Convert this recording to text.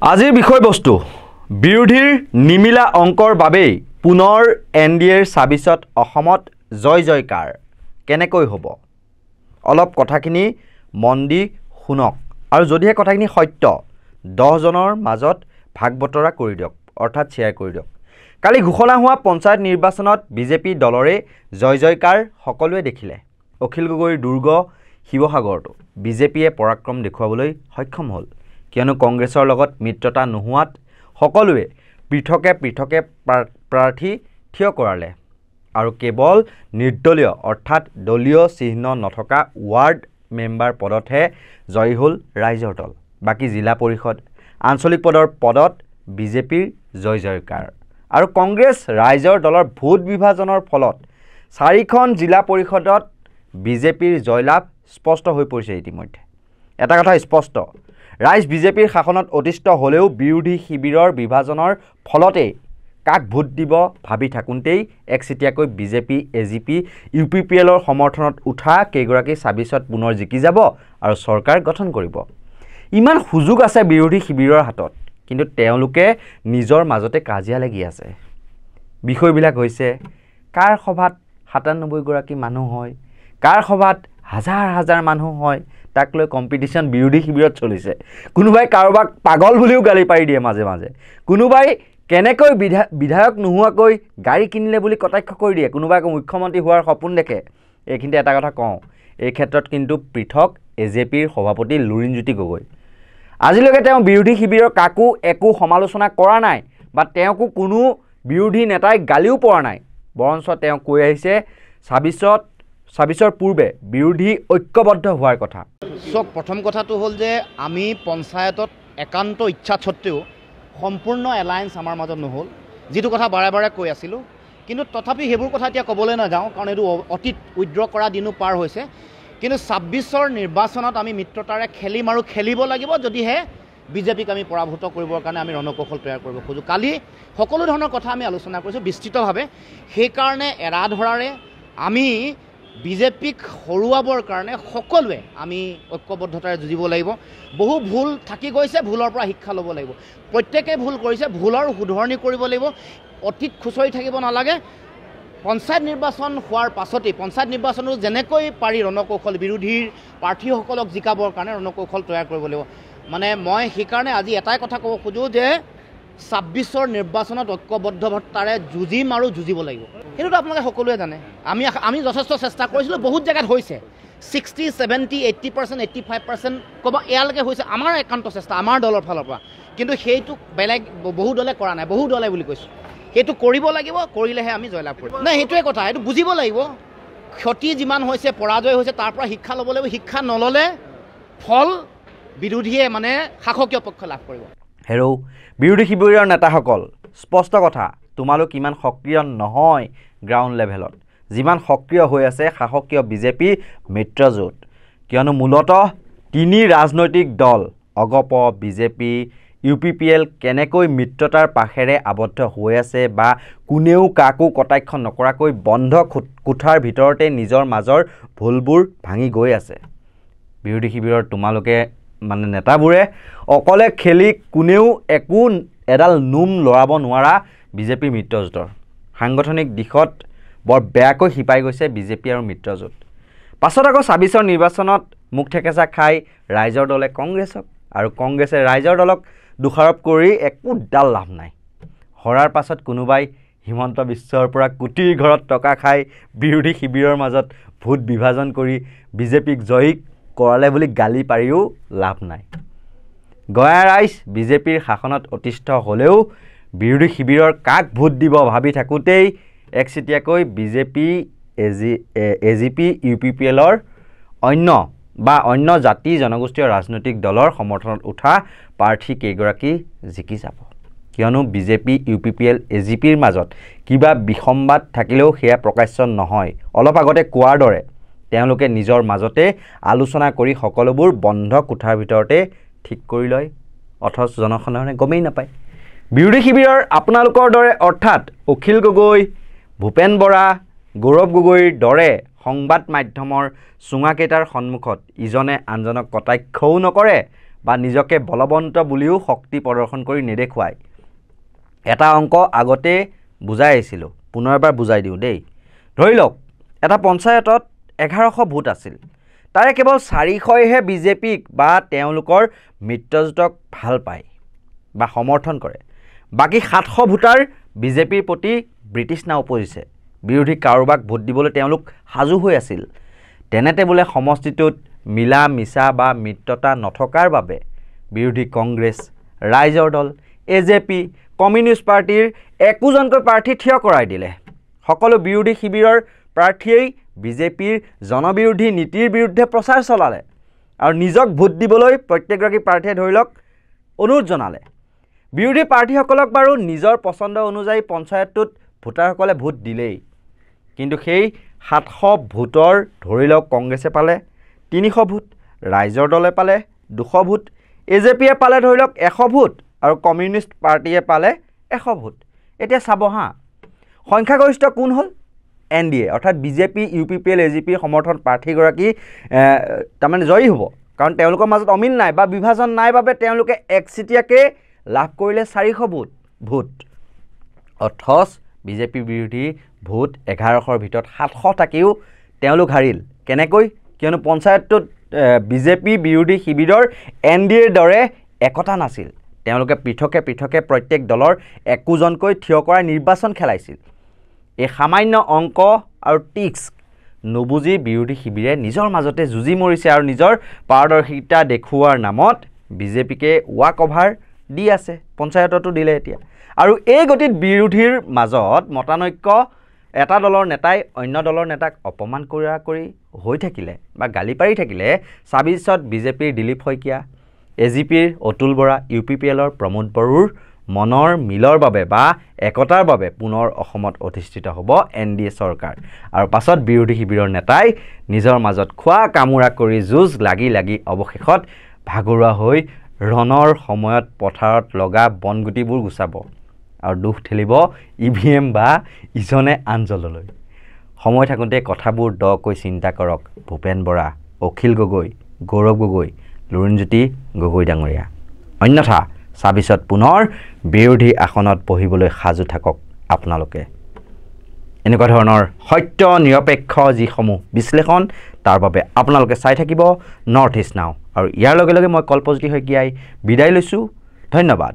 আজিৰ বিষয়বস্তু বিৰোধীৰ নিমিলা অংকৰ বাবেই পুনৰ এনডিএৰ ২৬ত অসমত জয় জয়কাৰ কেনেকৈ হ'ব অলপ কথাখিনি মন দি শুনক আৰু যদিহে কথাখিনি সত্য 10 জনৰ মাজত ভাগ বতৰা কৰি দিয়ক অৰ্থাৎ শ্বেয়াৰ কৰি দিয়ক কালি ঘোষণা হোৱা পঞ্চায়ত নিৰ্বাচনত বিজেপি দলৰে জয় জয়কাৰ সকলোৱে দেখিলে অখিল গগৈৰ দুৰ্গ শিৱসাগৰটো বিজেপিয়ে পৰাক্ৰম দেখুৱাবলৈ সক্ষম হ'ল কিয়নো কংগ্ৰেছৰ লগত মিত্ৰতা নোহোৱাত সকলোৱে পৃথকে পৃথকে প্ৰাৰ্থী থিয় কৰালে আৰু কেৱল নিৰ্দলীয় অৰ্থাৎ দলীয় চিহ্ন নথকা ৱাৰ্ড মেম্বাৰ পদতহে জয়ী হ'ল ৰাইজৰ দল বাকি জিলা পৰিষদ আঞ্চলিক পদত বিজেপিৰ জয় জয়কাৰ আৰু কংগ্ৰেছ ৰাইজৰ দলৰ ভোট বিভাজনৰ ফলত 4খন জিলা পৰিষদত বিজেপিৰ জয়লাভ স্পষ্ট হৈ পৰিছে ইতিমধ্যে এটা কথা স্পষ্ট ৰাইজ বিজেপিৰ শাসনত অতিষ্ঠ হলেও বিৰোধী শিবিৰৰ বিভাজনৰ ফলতে কাক ভোট দিব ভাবি থাকুনতেই একচিটিয়াকৈ বিজেপি এজিপি ইউপিপিএলৰ সমৰ্থনত উঠা কেইগৰাকী ২৬ত পুনৰ জিকি যাব আৰু চৰকাৰ গঠন কৰিব ইমান সুযোগ আছে বিৰোধী শিবিৰৰ হাতত কিন্তু তেওঁলোকে নিজৰ মাজতে কাজিয়া লাগি আছে বিষয়বিলাক হৈছে কাৰ সভাত ৯৭ গৰাকী মানুহ হয় কাৰ সভাত হাজাৰ হাজাৰ মানুহ হয় তাক লৈ কম্পিটিশন বিৰোধী শিবিৰত চলিছে কোনোবাই কাৰোবাক পাগল বুলিও গালি পাৰি দিয়ে মাজে মাজে কোনোবাই কেনেকৈ বিধায়ক নোহোৱাকৈ গাড়ী কিনিলে বুলি কটাক্ষ কৰি দিয়ে কোনোবাই মুখ্যমন্ত্ৰী হোৱাৰ সপোন দেখে এইখিনিতে এটা কথা কওঁ এই ক্ষেত্ৰত কিন্তু পৃথক এজেপিৰ সভাপতি লুৰিণজ্যোতি গগৈ আজিলৈকে তেওঁ বিৰোধী শিবিৰৰ কাকো একো সমালোচনা কৰা নাই বা তেওঁকো কোনো বিৰোধী নেতাই গালিও পৰা নাই বৰঞ্চ তেওঁ কৈ আহিছে ২৬ৰ পূৰ্বে বিৰোধী ঐক্যবদ্ধ হোৱাৰ কথা সব প্ৰথম কথাটো হ'ল যে আমি পঞ্চায়তত একান্ত ইচ্ছা সত্ত্বেও সম্পূৰ্ণ এলায়েন্স আমাৰ মাজত নহ'ল যেটো কথা বাৰে বাৰে কৈ আছিলোঁ কিন্তু তথাপি হেবোৰ কথা এতিয়া ক'বলৈ নাযাওঁ কাৰণ এইটো অতীত উইড্ৰ কৰা দিনো পাৰ হৈছে কিন্তু ২৬ৰ নিৰ্বাচনত আমি মিত্ৰতাৰে খেলিম আৰু খেলিব লাগিব যদিহে বিজেপিক আমি পৰাভূত কৰিবৰ কাৰণে আমি ৰণকৌশল তৈয়াৰ কৰিব খোজো কালি সকলো ধৰণৰ কথা আমি আলোচনা কৰিছোঁ বিস্তৃতভাৱে সেইকাৰণে এৰাধৰাৰে আমি বিজেপিক হৰুৱাবৰ কাৰণে সকলোৱে আমি ঐক্যবদ্ধতাৰে যুঁজিব লাগিব বহু ভুল থাকি গৈছে ভুলৰ পৰা শিক্ষা ল'ব লাগিব প্ৰত্যেকে ভুল কৰিছে ভুলৰ শুধৰণি কৰিব লাগিব অতীত খুচৰি থাকিব নালাগে পঞ্চায়ত নিৰ্বাচন হোৱাৰ পাছতেই পঞ্চায়ত নিৰ্বাচনো যেনেকৈ পাৰি ৰণকৌশল বিৰোধীৰ প্ৰাৰ্থীসকলক জিকাবৰ কাৰণে ৰণকৌশল তৈয়াৰ কৰিব লাগিব মানে মই সেইকাৰণে আজি এটাই কথা ক'ব খোজোঁ যে ২৬ৰ নিৰ্বাচনত ঐক্যবদ্ধতাৰে যুঁজিম আৰু যুঁজিব লাগিব সেইটোতো আপোনালোকে সকলোৱে জানে আমি যথেষ্ট চেষ্টা কৰিছিলোঁ বহুত জেগাত হৈছে 60, 70, 80%, 85% ক'ব এয়ালৈকে হৈছে আমাৰ একান্ত চেষ্টা আমাৰ দলৰ ফালৰ পৰা কিন্তু সেইটো বেলেগ বহু দলে কৰা নাই বহু দলে বুলি কৈছোঁ সেইটো কৰিব লাগিব কৰিলেহে আমি জয়লাভ কৰিম নাই সেইটোৱে কথা এইটো বুজিব লাগিব ক্ষতি যিমান হৈছে পৰাজয় হৈছে তাৰ পৰা শিক্ষা ল'ব লাগিব শিক্ষা নল'লে ফল বিৰোধীয়ে মানে শাসকীয় পক্ষ লাভ কৰিব হেৰৌ বিৰোধী শিবিৰৰ নেতাসকল স্পষ্ট কথা তোমালোক ইমান সক্ৰিয় নহয় গ্ৰাউণ্ড লেভেলত যিমান সক্ৰিয় হৈ আছে শাসকীয় বিজেপি মিত্ৰজোঁট কিয়নো মূলতঃ 3 ৰাজনৈতিক দল অগপ বিজেপি ইউপিপিএল কেনেকৈ মিত্ৰতাৰ পাখেৰে আবদ্ধ হৈ আছে বা কোনেও কাকো কটাক্ষ নকৰাকৈ বন্ধ কোঠাৰ ভিতৰতে নিজৰ মাজৰ ভুলবোৰ ভাঙি গৈ আছে বিৰোধী শিবিৰৰ তোমালোকে মানে নেতাবোৰে অকলে খেলি কোনেও একো এডাল নোম লৰাব নোৱাৰা বিজেপি মিত্ৰজোঁটৰ সাংগঠনিক দিশত বৰ বেয়াকৈ শিপাই গৈছে বিজেপি আৰু মিত্ৰজোঁট পাছত আকৌ ২৬ৰ নিৰ্বাচনত মুখ ঠেকেচা খাই ৰাইজৰ দলে কংগ্ৰেছক আৰু কংগ্ৰেছে ৰাইজৰ দলক দোষাৰোপ কৰি একো ডাল লাভ নাই হৰাৰ পাছত কোনোবাই হিমন্ত বিশ্বৰ পৰা কোটিৰ ঘৰত টকা খাই বিৰোধী শিবিৰৰ মাজত ভোট বিভাজন কৰি বিজেপিক জয়ী কৰালে বুলি গালি পাৰিও লাভ নাই গয়া ৰাইজ বিজেপিৰ শাসনত অতিষ্ঠ হ'লেও বিৰোধী শিবিৰৰ কাক ভোট দিব ভাবি থাকোঁতেই একচিটিয়াকৈ বিজেপি এজিপি ইউপিপিএলৰ অন্য জাতি জনগোষ্ঠীয় ৰাজনৈতিক দলৰ সমৰ্থনত উঠা প্ৰাৰ্থী কেইগৰাকী জিকি যাব কিয়নো বিজেপি ইউপিপিএল এজিপিৰ মাজত কিবা বিসম্বাদ থাকিলেও সেয়া প্ৰকাশ্য নহয় অলপ আগতে কোৱাৰ দৰে তেওঁলোকে নিজৰ মাজতে আলোচনা কৰি সকলোবোৰ বন্ধ কোঠাৰ ভিতৰতে ঠিক কৰি লয় অথচ জনসাধাৰণে গমেই নাপায় বিৰোধী শিবিৰৰ আপোনালোকৰ দৰে অৰ্থাৎ অখিল গগৈ ভূপেন বৰা গৌৰৱ গগৈৰ দৰে সংবাদ মাধ্যমৰ চুঙাকেইটাৰ সন্মুখত ইজনে আনজনক কটাক্ষও নকৰে বা নিজকে বলৱন্ত বুলিও শক্তি প্ৰদৰ্শন কৰি নেদেখুৱায় এটা অংক আগতে বুজাই আহিছিলোঁ পুনৰ এবাৰ বুজাই দিওঁ দেই ধৰি লওক এটা পঞ্চায়তত 1100 ভোট আছিল তাৰে কেৱল 400হে বিজেপিক বা তেওঁলোকৰ মিত্ৰজোঁটক ভাল পায় বা সমৰ্থন কৰে বাকি 700 ভোটাৰ বিজেপিৰ প্ৰতি ব্ৰিটিছ নাও উপজিছে বিৰোধী কাৰোবাক ভোট দিবলৈ তেওঁলোক সাজু হৈ আছিল তেনেতে বোলে সমষ্টিটোত মিলা মিছা বা মিত্ৰতা নথকাৰ বাবে বিৰোধী কংগ্ৰেছ ৰাইজৰ দল এজেপি কমিউনিষ্ট পাৰ্টিৰ একোজনকৈ প্ৰাৰ্থী থিয় কৰাই দিলে সকলো বিৰোধী শিবিৰৰ প্ৰাৰ্থীয়েই বিজেপিৰ জনবিৰোধী নীতিৰ বিৰুদ্ধে প্ৰচাৰ চলালে আৰু নিজক ভোট দিবলৈ প্ৰত্যেকগৰাকী প্ৰাৰ্থীয়ে ধৰি লওক অনুৰোধ জনালে বিৰোধী প্ৰাৰ্থীসকলক বাৰু নিজৰ পছন্দ অনুযায়ী পঞ্চায়তটোত ভোটাৰসকলে ভোট দিলেই কিন্তু সেই 700 ভোটৰ ধৰি লওক কংগ্ৰেছে পালে 300 ভোট ৰাইজৰ দলে পালে 200 ভোট এজেপিয়ে পালে ধৰি লওক 100 ভোট আৰু কমিউনিষ্ট পাৰ্টিয়ে পালে 100 ভোট এতিয়া চাব হা সংখ্যাগৰিষ্ঠ কোন হ'ল এনডিএ অৰ্থাৎ বিজেপি ইউপিপিএল এজিপিৰ সমৰ্থন প্ৰাৰ্থীগৰাকী তাৰমানে জয়ী হ'ব কাৰণ তেওঁলোকৰ মাজত অমিল নাই বা বিভাজন নাই বাবে তেওঁলোকে একচিটিয়াকৈ লাভ কৰিলে 400 ভোট অথচ বিজেপি বিৰোধী ভোট 1100ৰ ভিতৰত 700 থাকিও তেওঁলোক হাৰিল কেনেকৈ কিয়নো পঞ্চায়তটোত বিজেপি বিৰোধী শিবিৰৰ এনডিএৰ দৰে একতা নাছিল তেওঁলোকে পৃথকে পৃথকে প্ৰত্যেক দলৰ একোজনকৈ থিয় কৰা নিৰ্বাচন খেলাইছিল এই সামান্য অংক আৰু টিক্স নুবুজি বিৰোধী শিবিৰে নিজৰ মাজতে যুঁজি মৰিছে আৰু নিজৰ পাৰদৰ্শিতা দেখুওৱাৰ নামত বিজেপিকে ৱাক অভাৰ দি আছে পঞ্চায়ততো দিলে এতিয়া আৰু এই গতিত বিৰোধীৰ মাজত মতানৈক্য এটা দলৰ নেতাই অন্য দলৰ নেতাক অপমান কৰি হৈ থাকিলে বা গালি পাৰি থাকিলে 26ত বিজেপিৰ দিলীপ শইকীয়া এজিপিৰ অতুল বৰা ইউপিপিএলৰ প্ৰমোদ বড়োৰ মনৰ মিলৰ বাবে বা একতাৰ বাবে পুনৰ অসমত অধিষ্ঠিত হ'ব এনডিএ চৰকাৰ আৰু পাছত বিৰোধী শিবিৰৰ নেতাই নিজৰ মাজত খোৱা কামোৰা কৰি যুঁজ লাগি অৱশেষত ভাগৰুৱা হৈ ৰণৰ সময়ত পথাৰত লগা বনগুটিবোৰ গুচাব আৰু দুখ ঠেলিব ইভিএম বা ইজনে আনজললৈ সময় থাকোঁতে কথাবোৰ দকৈ চিন্তা কৰক ভূপেন বৰা অখিল গগৈ গৌৰৱ গগৈ লুৰিণজ্যোতি গগৈ ডাঙৰীয়া অন্যথা 26ত পুনৰ বিৰোধী আসনত বহিবলৈ সাজু থাকক আপোনালোকে এনেকুৱা ধৰণৰ সত্য নিৰপেক্ষ যিসমূহ বিশ্লেষণ তাৰ বাবে আপোনালোকে চাই থাকিব নৰ্থ ইষ্ট নাও আৰু ইয়াৰ লগে লগে মই কল্পজ্যোতি শইকীয়াই বিদায় লৈছোঁ ধন্যবাদ